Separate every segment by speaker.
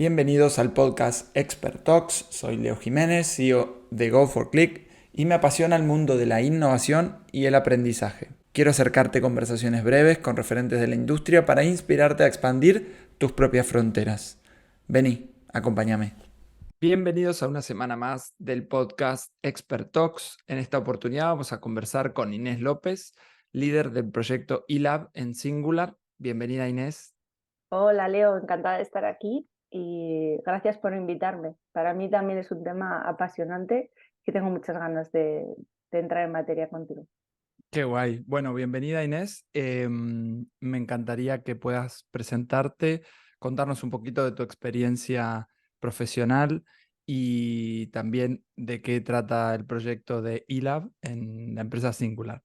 Speaker 1: Bienvenidos al podcast Expert Talks. Soy Leo Jiménez, CEO de Go4Click y me apasiona el mundo de la innovación y el aprendizaje. Quiero acercarte conversaciones breves con referentes de la industria para inspirarte a expandir tus propias fronteras. Vení, acompáñame. Bienvenidos a una semana más del podcast Expert Talks. En esta oportunidad vamos a conversar con Inés López, líder del proyecto eLab en Singular. Bienvenida, Inés.
Speaker 2: Hola Leo, encantada de estar aquí y gracias por invitarme. Para mí también es un tema apasionante que tengo muchas ganas de entrar en materia contigo.
Speaker 1: Qué guay. Bueno, bienvenida Inés. Me encantaría que puedas presentarte, contarnos un poquito de tu experiencia profesional y también de qué trata el proyecto de eLab en la empresa Singular.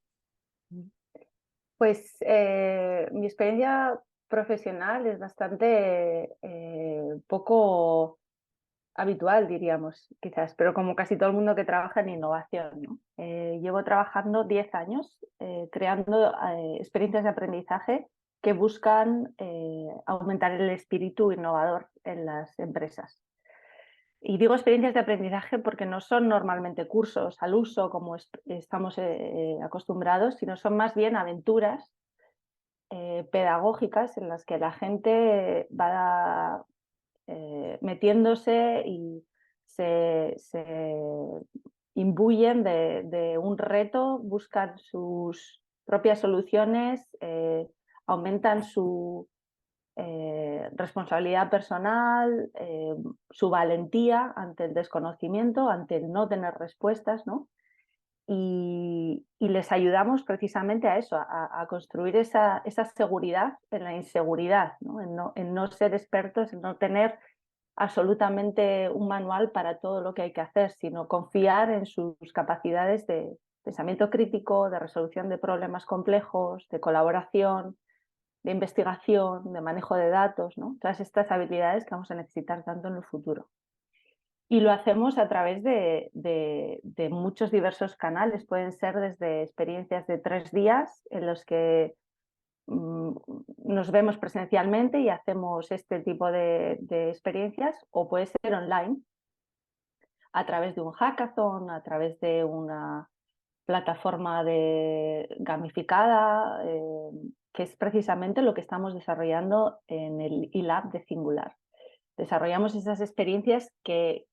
Speaker 2: Pues mi experiencia profesional es bastante poco habitual, diríamos, quizás, pero como casi todo el mundo que trabaja en innovación, ¿no? Llevo trabajando 10 años creando experiencias de aprendizaje que buscan aumentar el espíritu innovador en las empresas. Y digo experiencias de aprendizaje porque no son normalmente cursos al uso como estamos acostumbrados, sino son más bien aventuras pedagógicas en las que la gente va metiéndose y se imbuyen de un reto, buscan sus propias soluciones, aumentan su responsabilidad personal, su valentía ante el desconocimiento, ante el no tener respuestas, ¿no? Y les ayudamos precisamente a eso, a construir esa seguridad en la inseguridad, ¿no? En no ser expertos, en no tener absolutamente un manual para todo lo que hay que hacer, sino confiar en sus capacidades de pensamiento crítico, de resolución de problemas complejos, de colaboración, de investigación, de manejo de datos, ¿no? Todas estas habilidades que vamos a necesitar tanto en el futuro. Y lo hacemos a través de muchos diversos canales. Pueden ser desde experiencias de 3 días en los que nos vemos presencialmente y hacemos este tipo de experiencias, o puede ser online, a través de un hackathon, a través de una plataforma gamificada, que es precisamente lo que estamos desarrollando en el eLab de Singular. Desarrollamos esas experiencias que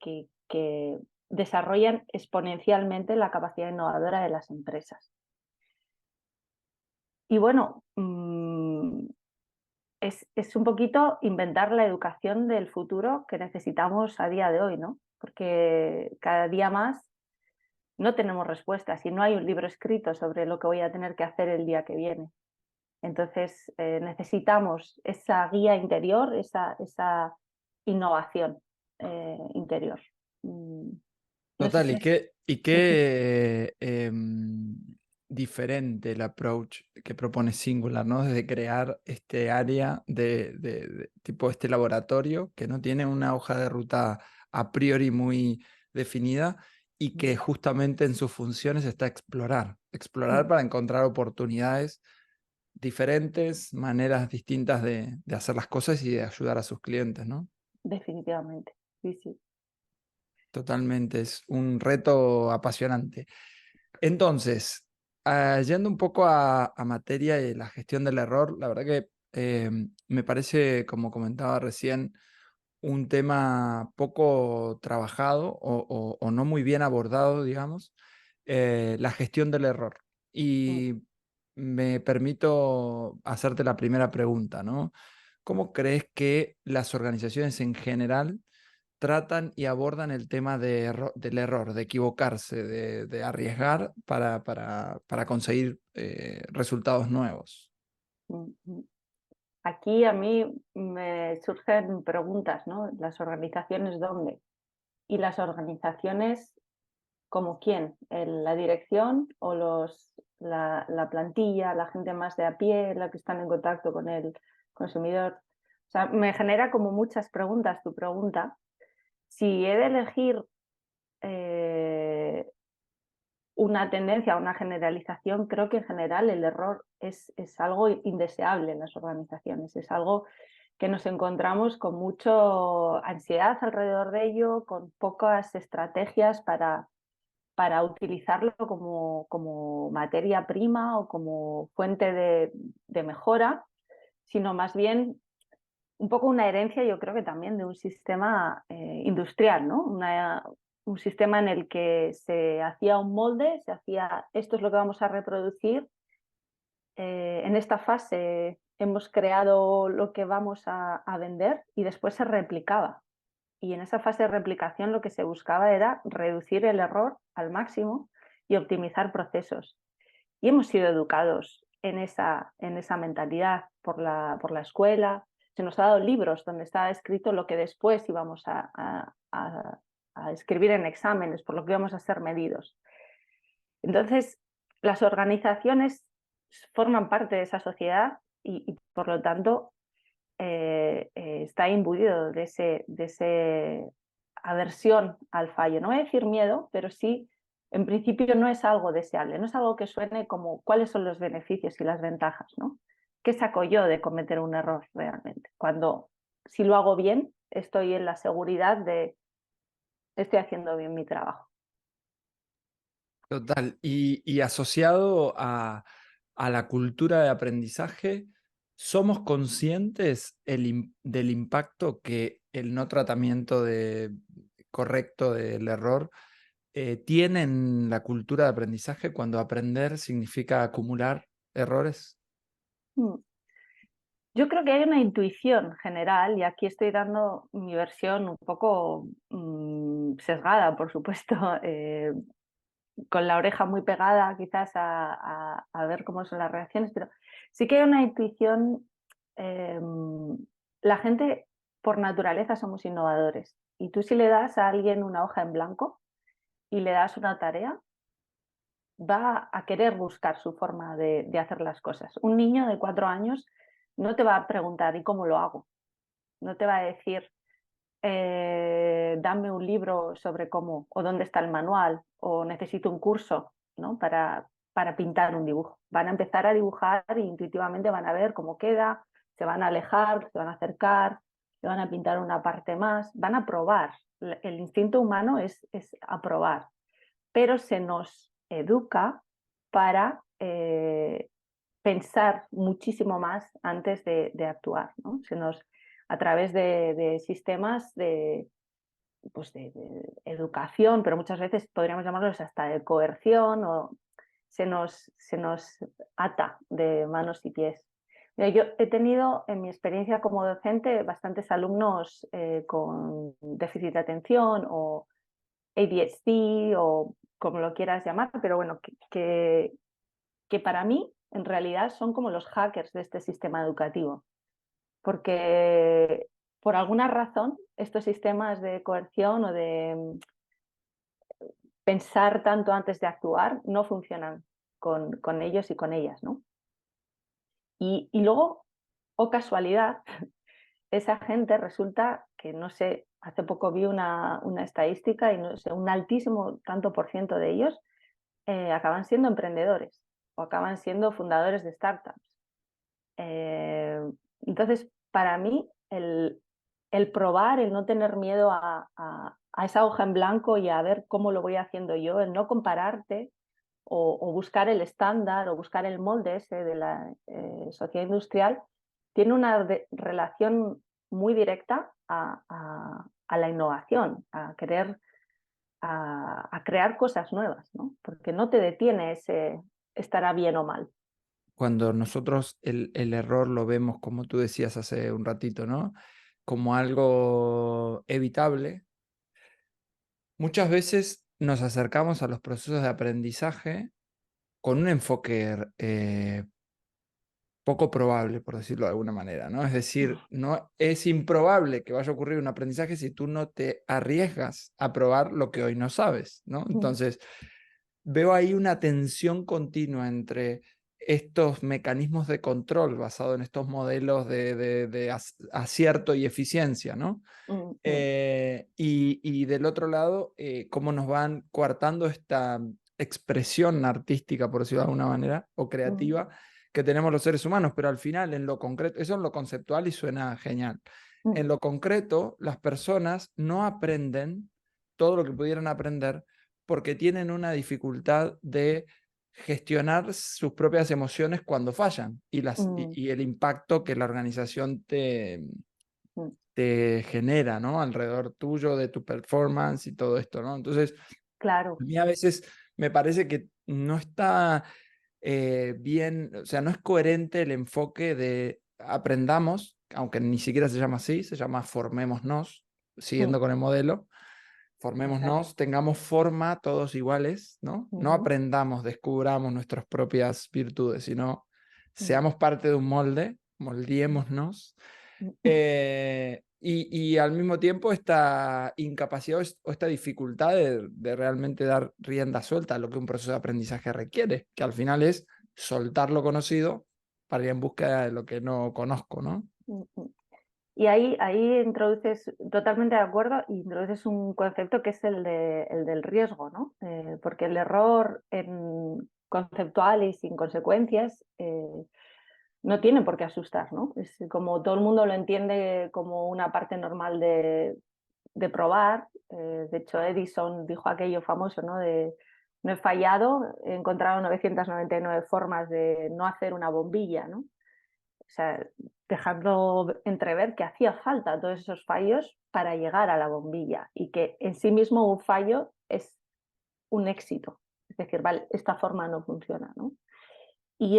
Speaker 2: desarrollan exponencialmente la capacidad innovadora de las empresas. Y bueno, es un poquito inventar la educación del futuro que necesitamos a día de hoy, ¿no? Porque cada día más no tenemos respuestas y no hay un libro escrito sobre lo que voy a tener que hacer el día que viene. Entonces necesitamos esa guía interior, esa innovación interior. No sé
Speaker 1: Total,
Speaker 2: si
Speaker 1: ¿y
Speaker 2: es...
Speaker 1: qué diferente el approach que propone Singular, ¿no? Desde crear este área de tipo este laboratorio que no tiene una hoja de ruta a priori muy definida y que justamente en sus funciones está explorar para encontrar oportunidades diferentes, maneras distintas de hacer las cosas y de ayudar a sus clientes, ¿no?
Speaker 2: Definitivamente, sí, sí.
Speaker 1: Totalmente, es un reto apasionante. Entonces, yendo un poco a materia de la gestión del error, la verdad que me parece, como comentaba recién, un tema poco trabajado o no muy bien abordado, digamos, la gestión del error.
Speaker 2: Mm.
Speaker 1: Y me permito hacerte la primera pregunta, ¿no? ¿Cómo crees que las organizaciones en general tratan y abordan el tema del error, de equivocarse, de arriesgar para conseguir resultados nuevos?
Speaker 2: Mm, mm. Aquí a mí me surgen preguntas, ¿no? ¿Las organizaciones dónde? ¿Y las organizaciones como quién? ¿La dirección o la plantilla, la gente más de a pie, la que están en contacto con el consumidor? O sea, me genera como muchas preguntas tu pregunta. Si he de elegir eh, una tendencia, una generalización, creo que en general el error es algo indeseable en las organizaciones, es algo que nos encontramos con mucho ansiedad alrededor de ello, con pocas estrategias para utilizarlo como materia prima o como fuente de mejora, sino más bien un poco una herencia, yo creo que también de un sistema industrial, ¿no? Un sistema en el que se hacía un molde, se hacía esto es lo que vamos a reproducir, en esta fase hemos creado lo que vamos a vender y después se replicaba. Y en esa fase de replicación lo que se buscaba era reducir el error al máximo y optimizar procesos. Y hemos sido educados en esa mentalidad por la escuela. Se nos ha dado libros donde está escrito lo que después íbamos a escribir en exámenes, por lo que íbamos a ser medidos. Entonces, las organizaciones forman parte de esa sociedad y por lo tanto está imbuido de ese aversión al fallo. No voy a decir miedo, pero sí, en principio no es algo deseable, no es algo que suene como cuáles son los beneficios y las ventajas, ¿no? ¿Qué saco yo de cometer un error realmente? Cuando si lo hago bien, estoy en la seguridad de estoy haciendo bien mi trabajo.
Speaker 1: Total. Y asociado a la cultura de aprendizaje, ¿somos conscientes del impacto que el no tratamiento correcto del error tiene en la cultura de aprendizaje cuando aprender significa acumular errores?
Speaker 2: Mm. Yo creo que hay una intuición general, y aquí estoy dando mi versión un poco sesgada, por supuesto, con la oreja muy pegada quizás a ver cómo son las reacciones, pero sí que hay una intuición, eh, la gente por naturaleza somos innovadores y tú si le das a alguien una hoja en blanco y le das una tarea, va a querer buscar su forma de hacer las cosas. Un niño de 4 años no te va a preguntar ¿y cómo lo hago? No te va a decir dame un libro sobre cómo, o dónde está el manual, o necesito un curso, ¿no? Para pintar un dibujo. Van a empezar a dibujar e intuitivamente van a ver cómo queda, se van a alejar, se van a acercar, se van a pintar una parte más, van a probar. El instinto humano es aprobar, pero se nos educa para pensar muchísimo más antes de actuar, ¿no? A través de sistemas pues de educación, pero muchas veces podríamos llamarlos hasta de coerción, o se nos ata de manos y pies. Mira, yo he tenido en mi experiencia como docente bastantes alumnos con déficit de atención o ADHD o como lo quieras llamar, pero bueno, que para mí en realidad son como los hackers de este sistema educativo, porque por alguna razón estos sistemas de coerción o de pensar tanto antes de actuar no funcionan con ellos y con ellas, ¿no? Y luego, o casualidad, esa gente resulta que, no sé, hace poco vi una estadística y no sé, un altísimo tanto por ciento de ellos acaban siendo emprendedores o acaban siendo fundadores de startups. Eh, entonces, para mí, el probar, el no tener miedo a esa hoja en blanco y a ver cómo lo voy haciendo yo, el no compararte o buscar el estándar o buscar el molde ese de la sociedad industrial, tiene una relación muy directa a la innovación, a querer, a crear cosas nuevas, ¿no? Porque no te detiene ese estará bien o mal.
Speaker 1: Cuando nosotros el error lo vemos, como tú decías hace un ratito, ¿no? Como algo evitable, muchas veces nos acercamos a los procesos de aprendizaje con un enfoque poco probable, por decirlo de alguna manera, ¿no? Es decir, no es improbable que vaya a ocurrir un aprendizaje si tú no te arriesgas a probar lo que hoy no sabes, ¿no? Entonces, veo ahí una tensión continua entre estos mecanismos de control basados en estos modelos de acierto y eficiencia, ¿no?
Speaker 2: Mm, mm,
Speaker 1: Y del otro lado, cómo nos van coartando esta expresión artística, por decirlo de alguna manera, o
Speaker 2: mm,
Speaker 1: creativa, que tenemos los seres humanos, pero al final, en lo concreto, eso en lo conceptual y suena genial. En lo concreto, las personas no aprenden todo lo que pudieran aprender porque tienen una dificultad de gestionar sus propias emociones cuando fallan
Speaker 2: Mm,
Speaker 1: y el impacto que la organización
Speaker 2: mm,
Speaker 1: te genera, ¿no? Alrededor tuyo, de tu performance y todo esto, ¿no? Entonces, a
Speaker 2: claro.
Speaker 1: mí a veces me parece que no está bien, o sea, no es coherente el enfoque de aprendamos, aunque ni siquiera se llama así, se llama formémonos,
Speaker 2: Mm,
Speaker 1: siguiendo con el modelo,
Speaker 2: exacto.
Speaker 1: formémonos, tengamos forma todos iguales, ¿no? No
Speaker 2: Ujú,
Speaker 1: aprendamos, descubramos nuestras propias virtudes, sino
Speaker 2: mm,
Speaker 1: seamos parte de un molde,
Speaker 2: mm,
Speaker 1: moldeémonos
Speaker 2: mm.
Speaker 1: y al mismo tiempo esta incapacidad o esta dificultad de realmente dar rienda suelta a lo que un proceso de aprendizaje requiere, que al final es soltar lo conocido para ir en búsqueda de lo que no conozco, ¿no?
Speaker 2: Mm, mm. Y ahí introduces, totalmente de acuerdo, introduces un concepto que es el del riesgo, ¿no? Porque el error conceptual y sin consecuencias no tiene por qué asustar, ¿no? Es como todo el mundo lo entiende como una parte normal de probar. De hecho, Edison dijo aquello famoso, ¿no? De no he fallado, he encontrado 999 formas de no hacer una bombilla, ¿no? O sea, dejando entrever que hacía falta todos esos fallos para llegar a la bombilla y que en sí mismo un fallo es un éxito. Es decir, vale, esta forma no funciona, ¿no? Y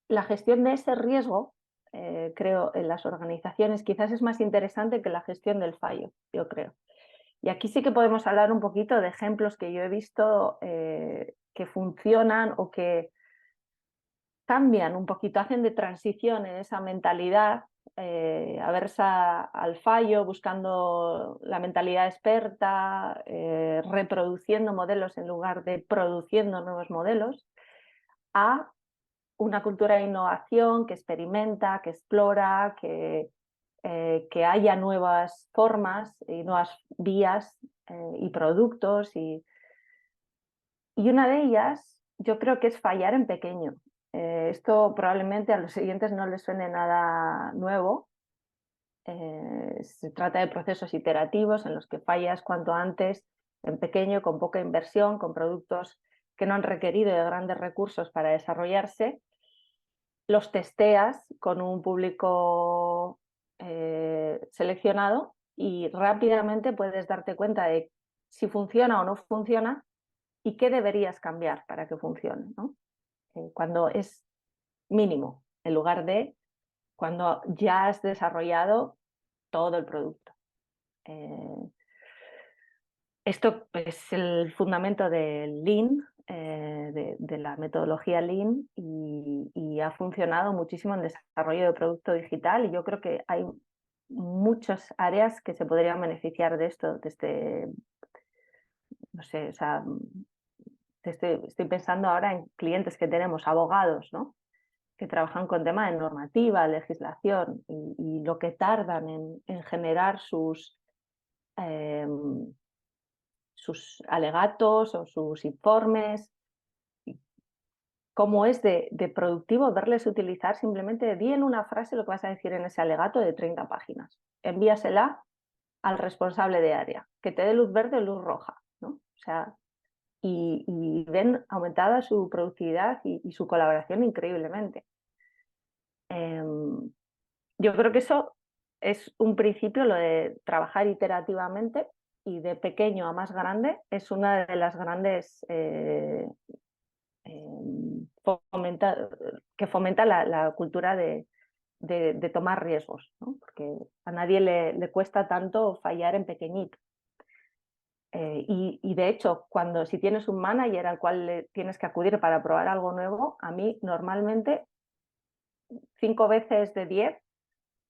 Speaker 2: la gestión de ese riesgo, creo, en las organizaciones quizás es más interesante que la gestión del fallo, yo creo. Y aquí sí que podemos hablar un poquito de ejemplos que yo he visto que funcionan o que cambian un poquito, hacen de transición en esa mentalidad aversa al fallo, buscando la mentalidad experta, reproduciendo modelos en lugar de produciendo nuevos modelos, a una cultura de innovación que experimenta, que explora, que haya nuevas formas y nuevas vías y productos. Y una de ellas yo creo que es fallar en pequeño. Esto probablemente a los siguientes no les suene nada nuevo. Se trata de procesos iterativos en los que fallas cuanto antes, en pequeño, con poca inversión, con productos que no han requerido de grandes recursos para desarrollarse. Los testeas con un público seleccionado y rápidamente puedes darte cuenta de si funciona o no funciona y qué deberías cambiar para que funcione, ¿no? Cuando es mínimo, en lugar de cuando ya has desarrollado todo el producto. Eh, Esto es el fundamento del Lean, de la metodología Lean, y ha funcionado muchísimo en desarrollo de producto digital. Y yo creo que hay muchas áreas que se podrían beneficiar de esto, desde, no sé, o sea, estoy pensando ahora en clientes que tenemos, abogados, ¿no? Que trabajan con temas de normativa, legislación y lo que tardan en generar eh, sus alegatos o sus informes, cómo es de productivo verles utilizar simplemente di en una frase lo que vas a decir en ese alegato de 30 páginas. Envíasela al responsable de área, que te dé luz verde o luz roja, ¿no? O sea, y ven aumentada su productividad y su colaboración increíblemente. Yo creo que eso es un principio, lo de trabajar iterativamente y de pequeño a más grande es una de las grandes fomenta, que fomenta la cultura de tomar riesgos, ¿no? Porque a nadie le cuesta tanto fallar en pequeñito. Y de hecho, cuando si tienes un manager al cual le tienes que acudir para probar algo nuevo, a mí normalmente 5 veces de 10,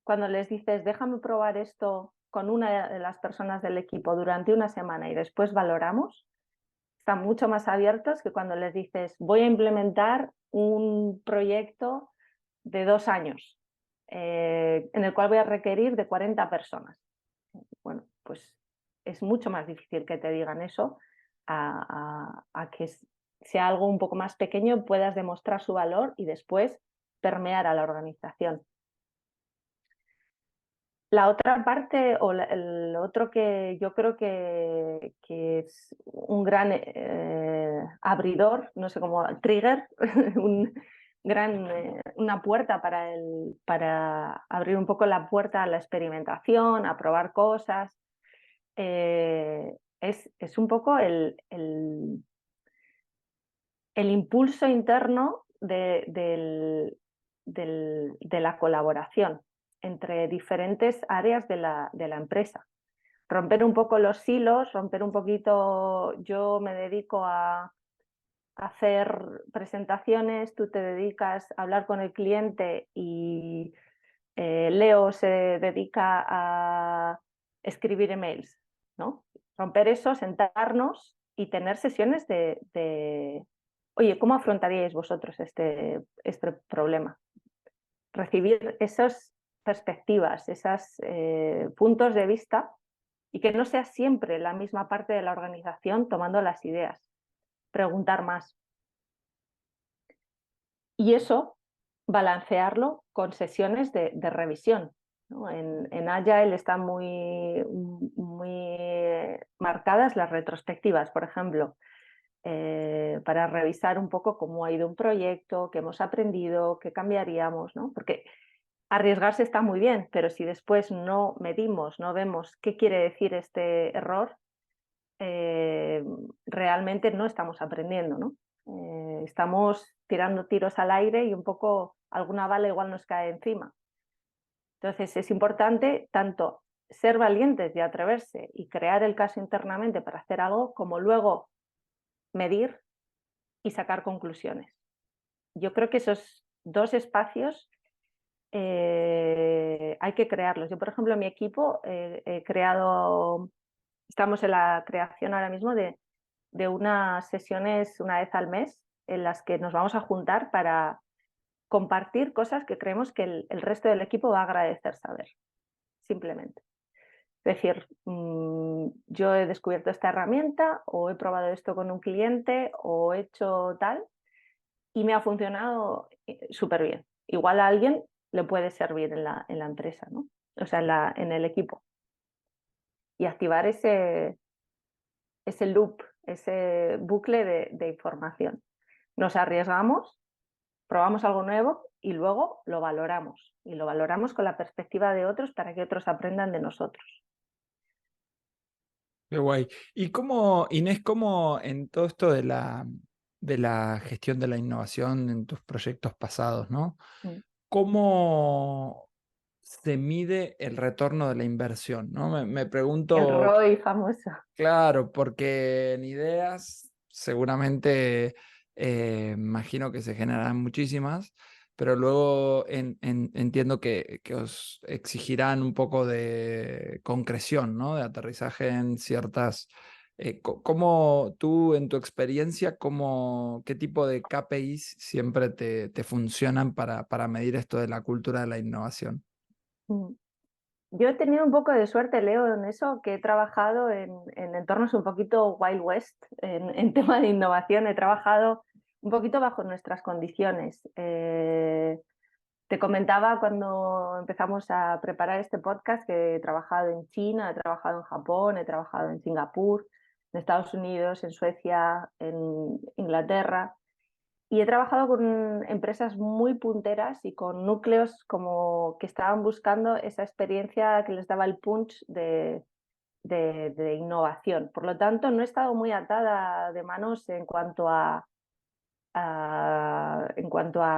Speaker 2: cuando les dices déjame probar esto con una de las personas del equipo durante una semana y después valoramos, están mucho más abiertos que cuando les dices voy a implementar un proyecto de 2 años en el cual voy a requerir de 40 personas. Bueno, pues es mucho más difícil que te digan eso a que sea algo un poco más pequeño, puedas demostrar su valor y después permear a la organización. La otra parte, o el otro que yo creo que es un gran abridor, no sé cómo, trigger, una puerta para abrir un poco la puerta a la experimentación, a probar cosas, es un poco el impulso interno de la colaboración entre diferentes áreas de la empresa. Romper un poco los silos, romper un poquito, yo me dedico a hacer presentaciones, tú te dedicas a hablar con el cliente y Leo se dedica a escribir emails, ¿no? Romper eso, sentarnos y tener sesiones de oye, ¿cómo afrontaríais vosotros este problema? Recibir esas perspectivas, esos puntos de vista y que no sea siempre la misma parte de la organización tomando las ideas, preguntar más. Y eso, balancearlo con sesiones de revisión, ¿no? En Agile están muy marcadas las retrospectivas, por ejemplo, para revisar un poco cómo ha ido un proyecto, qué hemos aprendido, qué cambiaríamos, ¿no? Porque arriesgarse está muy bien, pero si después no medimos, no vemos qué quiere decir este error, realmente no estamos aprendiendo, ¿no? Estamos tirando tiros al aire y un poco alguna bala igual nos cae encima. Entonces es importante tanto ser valientes y atreverse y crear el caso internamente para hacer algo, como luego medir y sacar conclusiones. Yo creo que esos dos espacios hay que crearlos. Yo, por ejemplo, en mi equipo he creado, estamos en la creación ahora mismo de unas sesiones una vez al mes en las que nos vamos a juntar para compartir cosas que creemos que el resto del equipo va a agradecer saber, simplemente. Es decir, yo he descubierto esta herramienta o he probado esto con un cliente o he hecho tal y me ha funcionado súper bien. Igual a alguien le puede servir en la empresa, ¿no? O sea, en el equipo. Y activar ese loop, ese bucle de información. Nos arriesgamos, probamos algo nuevo y luego lo valoramos. Y lo valoramos con la perspectiva de otros para que otros aprendan de nosotros.
Speaker 1: Qué guay. Y cómo, Inés, cómo en todo esto de la gestión de la innovación en tus proyectos pasados, ¿no?
Speaker 2: Mm.
Speaker 1: ¿Cómo se mide el retorno de la inversión, ¿no? Me
Speaker 2: El
Speaker 1: pregunto,
Speaker 2: ROI famoso.
Speaker 1: claro, porque en ideas seguramente imagino que se generarán muchísimas, pero luego entiendo que os exigirán un poco de concreción, ¿no? De aterrizaje en ciertas... ¿Cómo tú, en tu experiencia, qué tipo de KPIs siempre te funcionan para medir esto de la cultura de la innovación?
Speaker 2: Mm. Yo he tenido un poco de suerte, Leo, en eso, que he trabajado en entornos un poquito Wild West, en tema de innovación. He trabajado un poquito bajo nuestras condiciones. Te comentaba cuando empezamos a preparar este podcast que he trabajado en China, he trabajado en Japón, he trabajado en Singapur, en Estados Unidos, en Suecia, en Inglaterra. Y he trabajado con empresas muy punteras y con núcleos como que estaban buscando esa experiencia que les daba el punch de innovación. Por lo tanto, no he estado muy atada de manos en cuanto a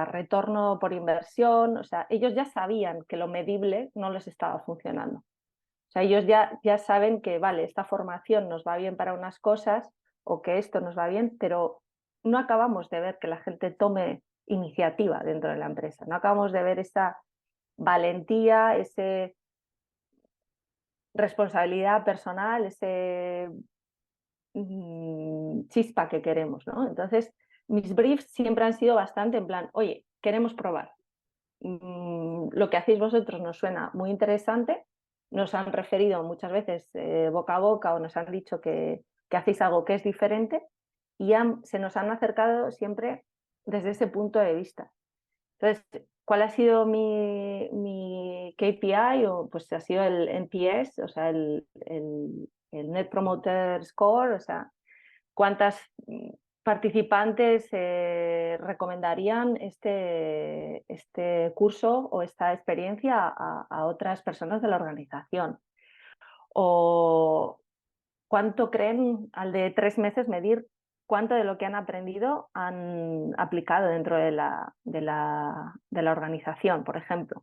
Speaker 2: retorno por inversión. O sea, ellos ya sabían que lo medible no les estaba funcionando. O sea, ellos ya saben que, vale, esta formación nos va bien para unas cosas o que esto nos va bien, pero no acabamos de ver que la gente tome iniciativa dentro de la empresa. No acabamos de ver esa valentía, esa responsabilidad personal, ese chispa que queremos, ¿no? Entonces, mis briefs siempre han sido bastante en plan, oye, queremos probar. Lo que hacéis vosotros nos suena muy interesante, nos han referido muchas veces boca a boca o nos han dicho que hacéis algo que es diferente y se nos han acercado siempre desde ese punto de vista. Entonces, ¿Cuál ha sido mi KPI? Pues ha sido el NPS, o sea, el Net Promoter Score, o sea, cuántas participantes recomendarían este curso o esta experiencia a otras personas de la organización. O cuánto creen, al de 3 meses, medir cuánto de lo que han aprendido han aplicado dentro de la organización, por ejemplo.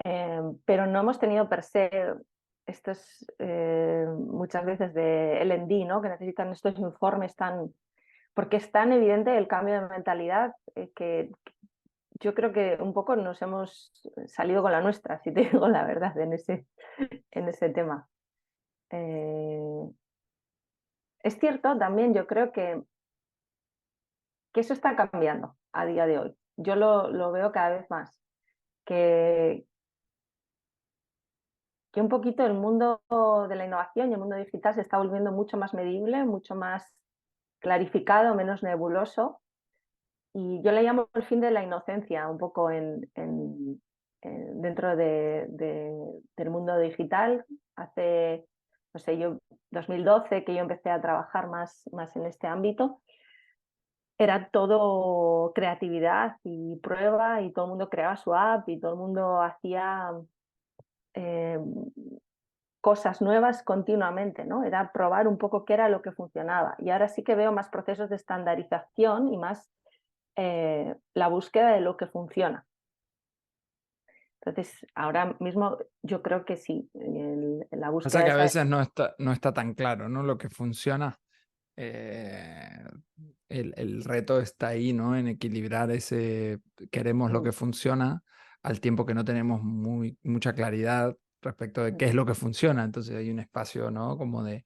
Speaker 2: Pero no hemos tenido per se estos, muchas veces de L&D, ¿no? Que necesitan estos informes porque es tan evidente el cambio de mentalidad que yo creo que un poco nos hemos salido con la nuestra, si te digo la verdad, en ese tema. Es cierto también, yo creo que eso está cambiando a día de hoy. Yo lo veo cada vez más, que un poquito el mundo de la innovación y el mundo digital se está volviendo mucho más medible, mucho más clarificado, menos nebuloso. Y yo le llamo el fin de la inocencia, un poco dentro del mundo digital. Hace, no sé, 2012, que yo empecé a trabajar más en este ámbito, era todo creatividad y prueba, y todo el mundo creaba su app y todo el mundo hacía eh, cosas nuevas continuamente, ¿no? Era probar un poco qué era lo que funcionaba. Y ahora sí que veo más procesos de estandarización y más la búsqueda de lo que funciona. Entonces, ahora mismo yo creo que sí, la
Speaker 1: Pasa
Speaker 2: búsqueda
Speaker 1: que a
Speaker 2: esa.
Speaker 1: veces no está tan claro, ¿no? Lo que funciona. Eh, el reto está ahí, ¿no? En equilibrar ese, queremos lo que funciona, al tiempo que no tenemos mucha claridad respecto de qué es lo que funciona. Entonces hay un espacio, ¿no? Como de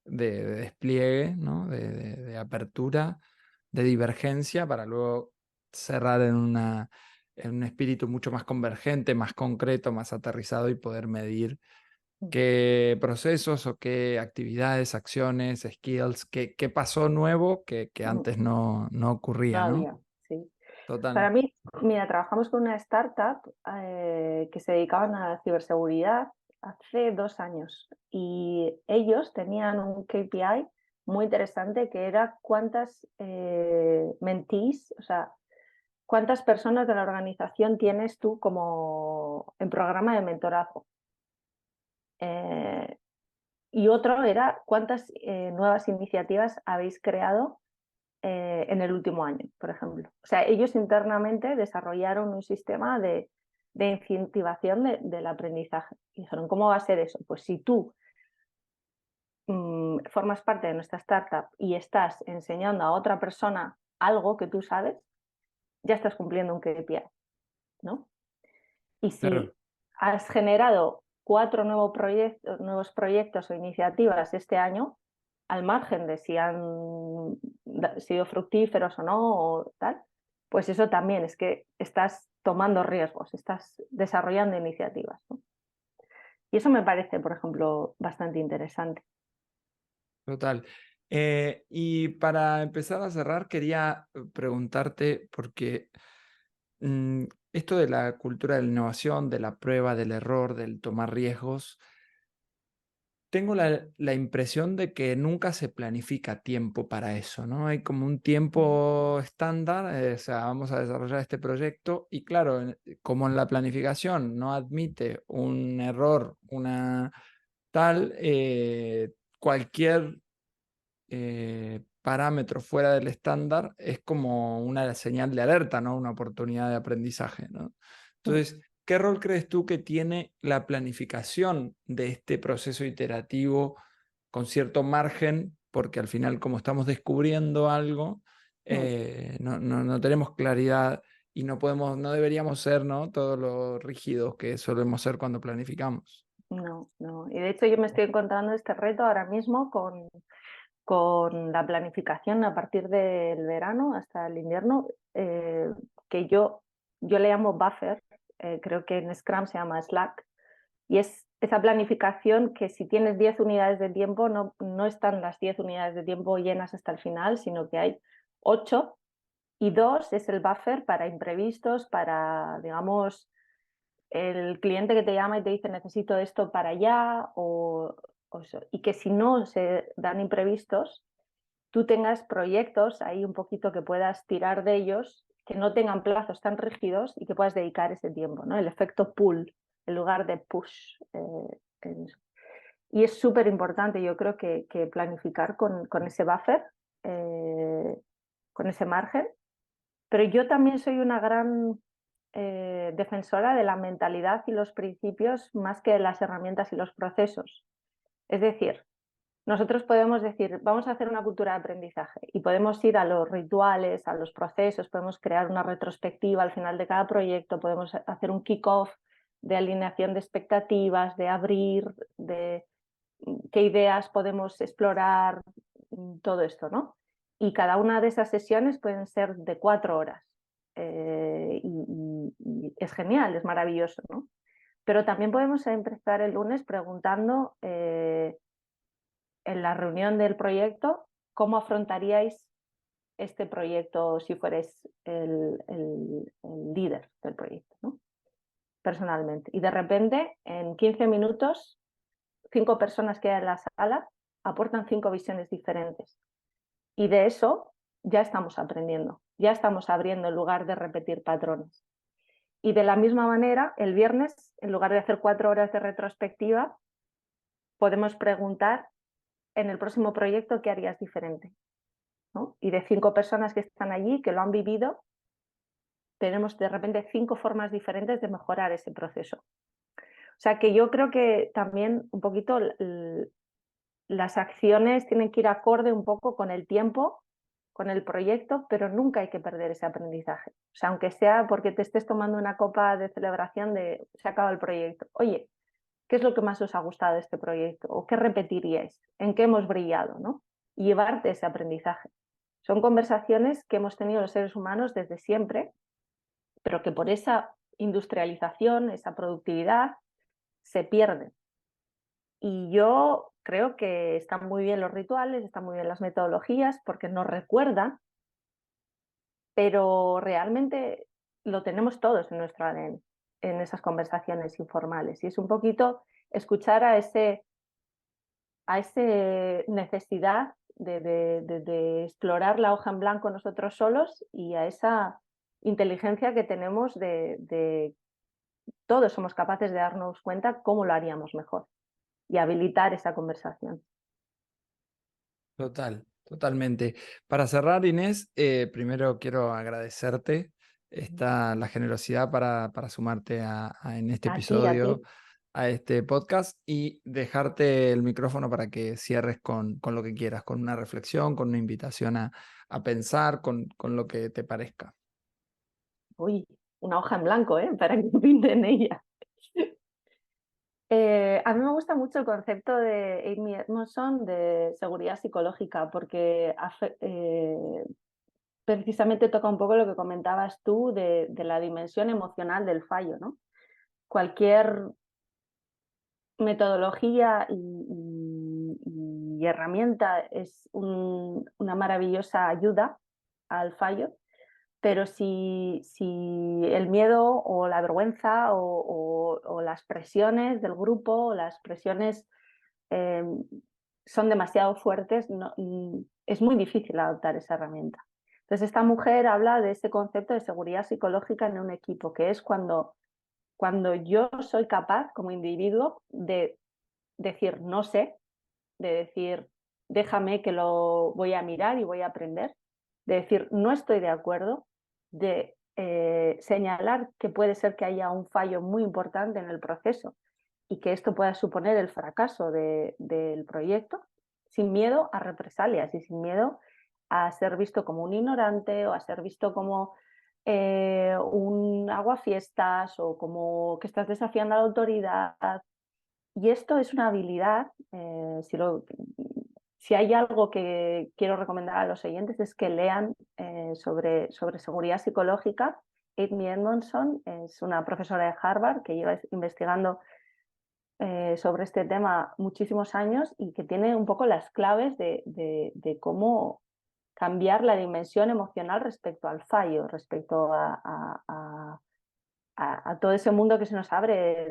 Speaker 1: despliegue, ¿no? De apertura, de divergencia, para luego cerrar en un espíritu mucho más convergente, más concreto, más aterrizado, y poder medir qué procesos o qué actividades, acciones, skills, qué pasó nuevo que antes no
Speaker 2: No
Speaker 1: ocurría, ¿no?
Speaker 2: había, sí. Para
Speaker 1: Total.
Speaker 2: mí, mira, trabajamos con una startup que se dedicaban a la ciberseguridad hace 2 años, y ellos tenían un KPI muy interesante, que era cuántas mentees, o sea, cuántas personas de la organización tienes tú como en programa de mentorazgo. Eh, y otro era cuántas nuevas iniciativas habéis creado en el último año, por ejemplo. O sea, ellos internamente desarrollaron un sistema de incentivación del aprendizaje. Y dijeron, ¿cómo va a ser eso? Pues si tú formas parte de nuestra startup y estás enseñando a otra persona algo que tú sabes, ya estás cumpliendo un KPI, ¿no? Y
Speaker 1: Claro.
Speaker 2: si has generado 4 nuevos proyectos o iniciativas este año, al margen de si han sido fructíferos o no, o tal, pues eso también es que estás tomando riesgos, estás desarrollando iniciativas, ¿no? Y eso me parece, por ejemplo, bastante interesante.
Speaker 1: Total. Y para empezar a cerrar, quería preguntarte, porque mm, esto de la cultura de la innovación, de la prueba, del error, del tomar riesgos, tengo la impresión de que nunca se planifica tiempo para eso, ¿no? Hay como un tiempo estándar, o sea, vamos a desarrollar este proyecto, y claro, como en la planificación no admite un error, una tal, cualquier parámetro fuera del estándar es como una señal de alerta, ¿no? Una oportunidad de aprendizaje, ¿no? Entonces, ¿qué rol crees tú que tiene la planificación de este proceso iterativo con cierto margen? Porque al final, como estamos descubriendo algo, no tenemos claridad, y no deberíamos ser, ¿no? Todos los rígidos que solemos ser cuando planificamos.
Speaker 2: No, no. Y de hecho yo me estoy encontrando este reto ahora mismo con la planificación a partir del verano hasta el invierno, que yo le llamo buffer, creo que en Scrum se llama Slack, y es esa planificación que si tienes 10 unidades de tiempo, no están las 10 unidades de tiempo llenas hasta el final, sino que hay 8, Y 2 es el buffer para imprevistos, para, digamos, el cliente que te llama y te dice necesito esto para allá o eso. Y que si no se dan imprevistos, tú tengas proyectos ahí un poquito que puedas tirar de ellos, que no tengan plazos tan rígidos y que puedas dedicar ese tiempo, ¿no? El efecto pull en lugar de push. Y es súper importante, yo creo que planificar con ese buffer, con ese margen. Pero yo también soy una gran defensora de la mentalidad y los principios más que de las herramientas y los procesos. Es decir, nosotros podemos decir, vamos a hacer una cultura de aprendizaje y podemos ir a los rituales, a los procesos, podemos crear una retrospectiva al final de cada proyecto, podemos hacer un kick-off de alineación de expectativas, de abrir, de qué ideas podemos explorar, todo esto, ¿no? Y cada una de esas sesiones pueden ser de 4 horas. Y es genial, es maravilloso, ¿no? Pero también podemos empezar el lunes preguntando en la reunión del proyecto cómo afrontaríais este proyecto si fuerais el líder del proyecto, ¿no? Personalmente. Y de repente, en 15 minutos, 5 personas que hay en la sala aportan 5 visiones diferentes. Y de eso ya estamos aprendiendo, ya estamos abriendo en lugar de repetir patrones. Y de la misma manera, el viernes, en lugar de hacer 4 horas de retrospectiva, podemos preguntar en el próximo proyecto qué harías diferente, ¿no? Y de 5 personas que están allí, que lo han vivido, tenemos de repente 5 formas diferentes de mejorar ese proceso. O sea que yo creo que también un poquito las acciones tienen que ir acorde un poco con el tiempo, con el proyecto, pero nunca hay que perder ese aprendizaje. O sea, aunque sea porque te estés tomando una copa de celebración de se acaba el proyecto. Oye, ¿qué es lo que más os ha gustado de este proyecto? ¿O qué repetiríais? ¿En qué hemos brillado? ¿No? Y llevarte ese aprendizaje. Son conversaciones que hemos tenido los seres humanos desde siempre, pero que por esa industrialización, esa productividad, se pierden. Y yo creo que están muy bien los rituales, están muy bien las metodologías, porque nos recuerdan, pero realmente lo tenemos todos en nuestro ADN, en esas conversaciones informales. Y es un poquito escuchar a ese necesidad de explorar la hoja en blanco nosotros solos y a esa inteligencia que tenemos de todos somos capaces de darnos cuenta cómo lo haríamos mejor y habilitar esa conversación.
Speaker 1: Total, totalmente. Para cerrar, Inés, primero quiero agradecerte la generosidad para sumarte en este
Speaker 2: A ti.
Speaker 1: episodio, a este podcast y dejarte el micrófono para que cierres con lo que quieras, con una reflexión, con una invitación a pensar, con lo que te parezca.
Speaker 2: Uy, una hoja en blanco, ¿eh? Para que pinte en ella. A mí me gusta mucho el concepto de Amy Edmondson de seguridad psicológica porque precisamente toca un poco lo que comentabas tú de la dimensión emocional del fallo, ¿no? Cualquier metodología y herramienta es una maravillosa ayuda al fallo, pero si el miedo o la vergüenza o las presiones del grupo o las presiones eh, son demasiado fuertes, es muy difícil adoptar esa herramienta. Entonces, esta mujer habla de ese concepto de seguridad psicológica en un equipo, que es cuando yo soy capaz como individuo de decir no sé, de decir déjame que lo voy a mirar y voy a aprender, de decir no estoy de acuerdo, de señalar que puede ser que haya un fallo muy importante en el proceso y que esto pueda suponer el fracaso del proyecto, sin miedo a represalias y sin miedo a ser visto como un ignorante o a ser visto como un aguafiestas o como que estás desafiando a la autoridad. Y esto es una habilidad, si hay algo que quiero recomendar a los oyentes es que lean sobre seguridad psicológica. Amy Edmondson es una profesora de Harvard que lleva investigando sobre este tema muchísimos años y que tiene un poco las claves de cómo cambiar la dimensión emocional respecto al fallo, respecto a todo ese mundo que se nos abre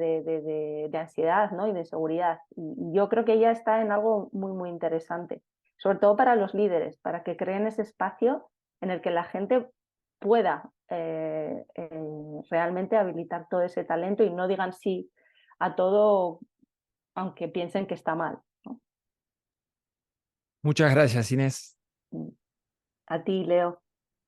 Speaker 2: de ansiedad, ¿no? Y de seguridad. Y yo creo que ella está en algo muy, muy interesante, sobre todo para los líderes, para que creen ese espacio en el que la gente pueda realmente habilitar todo ese talento y no digan sí a todo aunque piensen que está mal, ¿no?
Speaker 1: Muchas gracias, Inés.
Speaker 2: A ti, Leo.